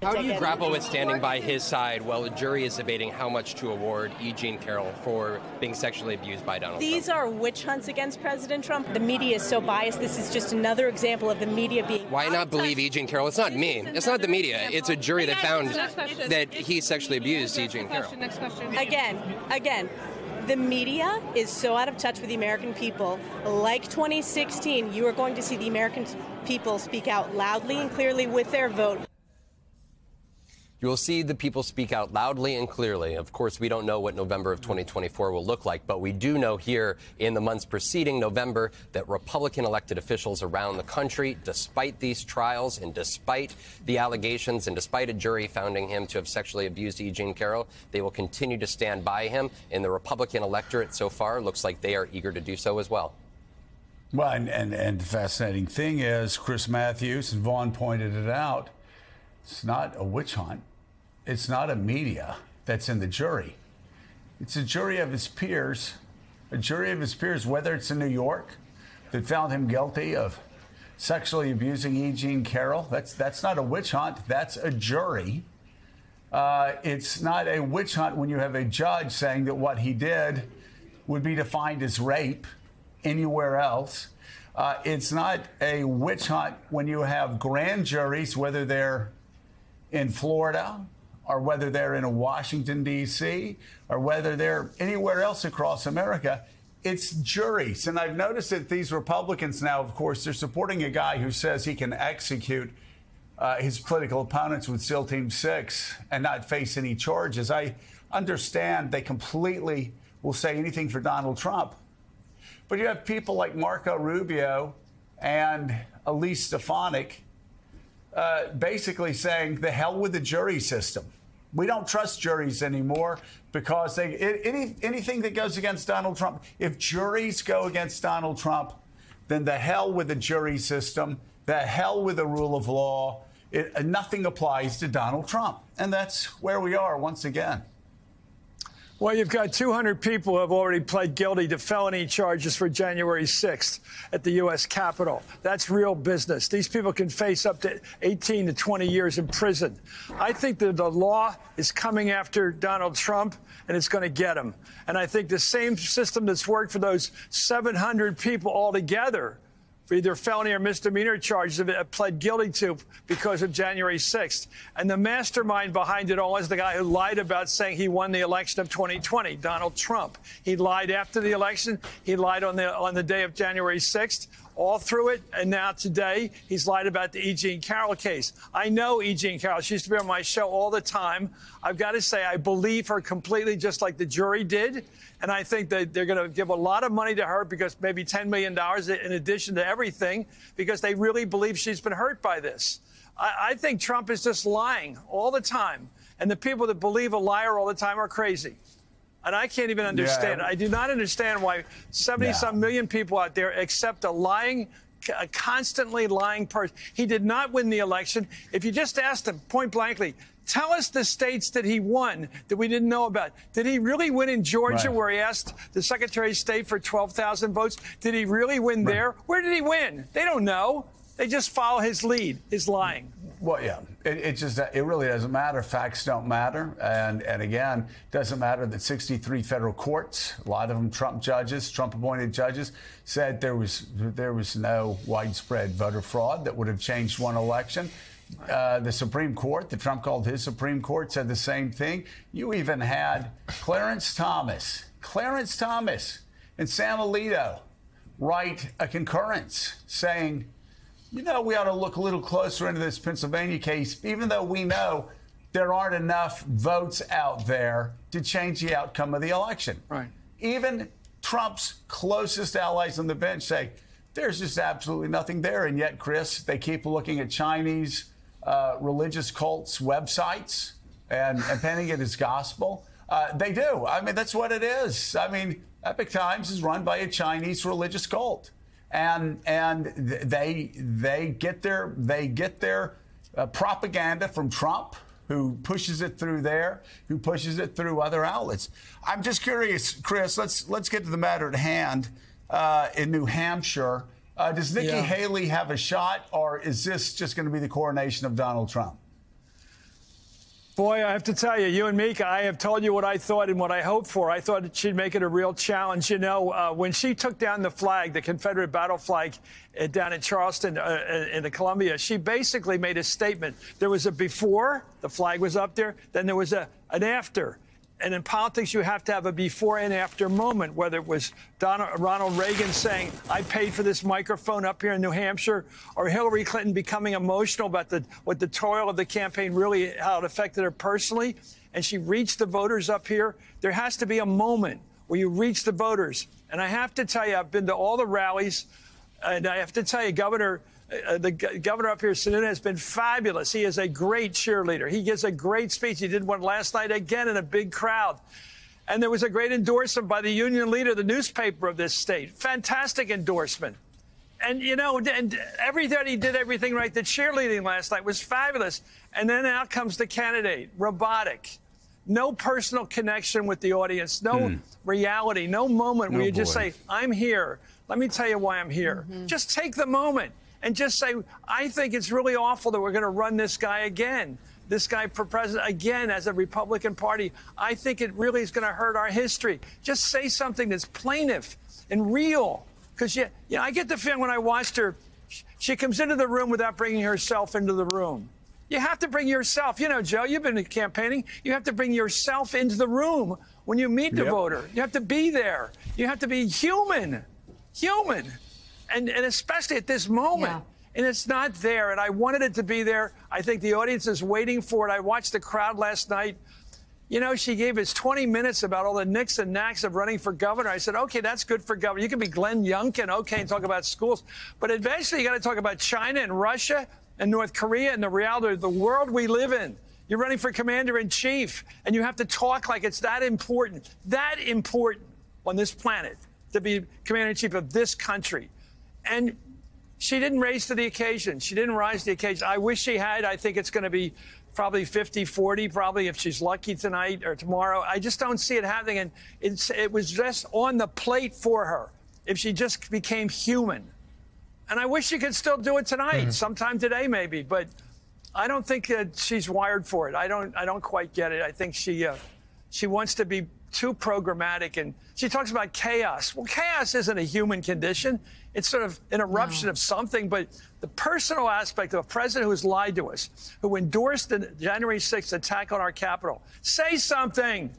How do you grapple with standing by his side while the jury is debating how much to award E. Jean Carroll for being sexually abused by Donald Trump? These are witch hunts against President Trump. The media is so biased. This is just another example of the media being... Why not believe E. Jean Carroll? It's not me. It's not the media. It's a jury that found that he sexually abused E. Jean Carroll. Next question. Again. The media is so out of touch with the American people. Like 2016, you are going to see the American people speak out loudly and clearly with their vote. You will see the people speak out loudly and clearly. Of course, we don't know what November of 2024 will look like, but we do know here in the months preceding November that Republican elected officials around the country, despite these trials and despite the allegations and despite a jury finding him to have sexually abused E. Jean Carroll, they will continue to stand by him. And the Republican electorate so far looks like they are eager to do so as well. Well, and the fascinating thing is, Chris Matthews and Vaughn pointed it out, it's not a witch hunt. It's not a media that's in the jury. It's a jury of his peers, whether it's in New York that found him guilty of sexually abusing E. Jean Carroll. That's not a witch hunt. That's a jury. It's not a witch hunt when you have a judge saying that what he did would be defined as rape anywhere else. It's not a witch hunt when you have grand juries, whether they're in Florida or whether they're in Washington, D.C., or whether they're anywhere else across America. It's juries. And I've noticed that these Republicans now, of course, they're supporting a guy who says he can execute his political opponents with SEAL Team 6 and not face any charges. I understand they completely will say anything for Donald Trump. But you have people like Marco Rubio and Elise Stefanik basically saying the hell with the jury system. We don't trust juries anymore because anything that goes against Donald Trump, if juries go against Donald Trump, then the hell with the jury system, the hell with the rule of law. Nothing applies to Donald Trump. And that's where we are once again. Well, you've got 200 people who have already pled guilty to felony charges for January 6th at the U.S. Capitol. That's real business. These people can face up to 18 to 20 years in prison. I think that the law is coming after Donald Trump, and it's going to get him. And I think the same system that's worked for those 700 people altogether for either felony or misdemeanor charges have pled guilty to because of January 6th. And the mastermind behind it all is the guy who lied about saying he won the election of 2020, Donald Trump. He lied after the election. He lied on the day of January 6th, all through it. And now today, he's lied about the E. Jean Carroll case. I know E. Jean Carroll. She used to be on my show all the time. I've got to say, I believe her completely, just like the jury did. And I think that they're going to give a lot of money to her, because maybe $10 million in addition to everything, because they really believe she's been hurt by this. I think Trump is just lying all the time. And the people that believe a liar all the time are crazy. And I can't even understand it. I do not understand why 70-some million people out there accept a constantly lying person. He did not win the election. If you just asked him point blankly, tell us the states that he won that we didn't know about. Did he really win in Georgia, where he asked the Secretary of State for 12,000 votes? Did he really win there? Where did he win? They don't know. They just follow his lead, his lying. Well, yeah, it really doesn't matter. Facts don't matter. And again, it doesn't matter that 63 federal courts, a lot of them Trump judges, Trump-appointed judges, said there was no widespread voter fraud that would have changed one election. The Supreme Court, that Trump called his Supreme Court, said the same thing. You even had Clarence Thomas and Sam Alito write a concurrence saying, you know, we ought to look a little closer into this Pennsylvania case, even though we know there aren't enough votes out there to change the outcome of the election. Right. Even Trump's closest allies on the bench say there's just absolutely nothing there. And yet, Chris, they keep looking at Chinese religious cults' websites and penning it as gospel. They do. I mean, that's what it is. I mean, Epoch Times is run by a Chinese religious cult. And they get their propaganda from Trump, who pushes it through there, who pushes it through other outlets. I'm just curious, Chris. Let's get to the matter at hand in New Hampshire. Does Nikki Haley have a shot, or is this just going to be the coronation of Donald Trump? Boy, I have to tell you, you and Mika, I have told you what I thought and what I hoped for. I thought that she'd make it a real challenge. You know, when she took down the flag, the Confederate battle flag down in Charleston, in the Columbia, she basically made a statement. There was a before, the flag was up there, then there was an after. And in politics, you have to have a before and after moment, whether it was Ronald Reagan saying, I paid for this microphone up here in New Hampshire, or Hillary Clinton becoming emotional about what the toil of the campaign really, how it affected her personally. And she reached the voters up here. There has to be a moment where you reach the voters. And I have to tell you, I've been to all the rallies, and I have to tell you, the governor up here, Sununu, has been fabulous. He is a great cheerleader. He gives a great speech. He did one last night again in a big crowd. And there was a great endorsement by the union leader, the newspaper of this state. Fantastic endorsement. And, you know, and everybody did everything right. The cheerleading last night was fabulous. And then out comes the candidate, robotic. No personal connection with the audience, no reality, no moment where you just say, I'm here. Let me tell you why I'm here. Just take the moment. And just say, I think it's really awful that we're going to run this guy again, this guy for president again as a Republican Party. I think it really is going to hurt our history. Just say something that's plaintive and real. Because, you know, I get the feeling when I watched her, she comes into the room without bringing herself into the room. You have to bring yourself. You know, Joe, you've been campaigning. You have to bring yourself into the room when you meet the voter. You have to be there. You have to be human. And especially at this moment. Yeah. And it's not there. And I wanted it to be there. I think the audience is waiting for it. I watched the crowd last night. You know, she gave us 20 minutes about all the nicks and knacks of running for governor. I said, OK, that's good for governor. You can be Glenn Youngkin, OK, and talk about schools. But eventually you got to talk about China and Russia and North Korea and the reality of the world we live in. You're running for commander-in-chief, and you have to talk like it's that important on this planet to be commander-in-chief of this country. And she didn't rise to the occasion. She didn't rise to the occasion. I wish she had. I think it's going to be probably 50-40, probably if she's lucky tonight or tomorrow. I just don't see it happening. And it was just on the plate for her if she just became human. And I wish she could still do it tonight, sometime today maybe. But I don't think that she's wired for it. I don't quite get it. I think she wants to be too programmatic, and she talks about chaos. Well, chaos isn't a human condition. It's sort of an eruption of something, but the personal aspect of a president who has lied to us, who endorsed the January 6th attack on our Capitol. Say something.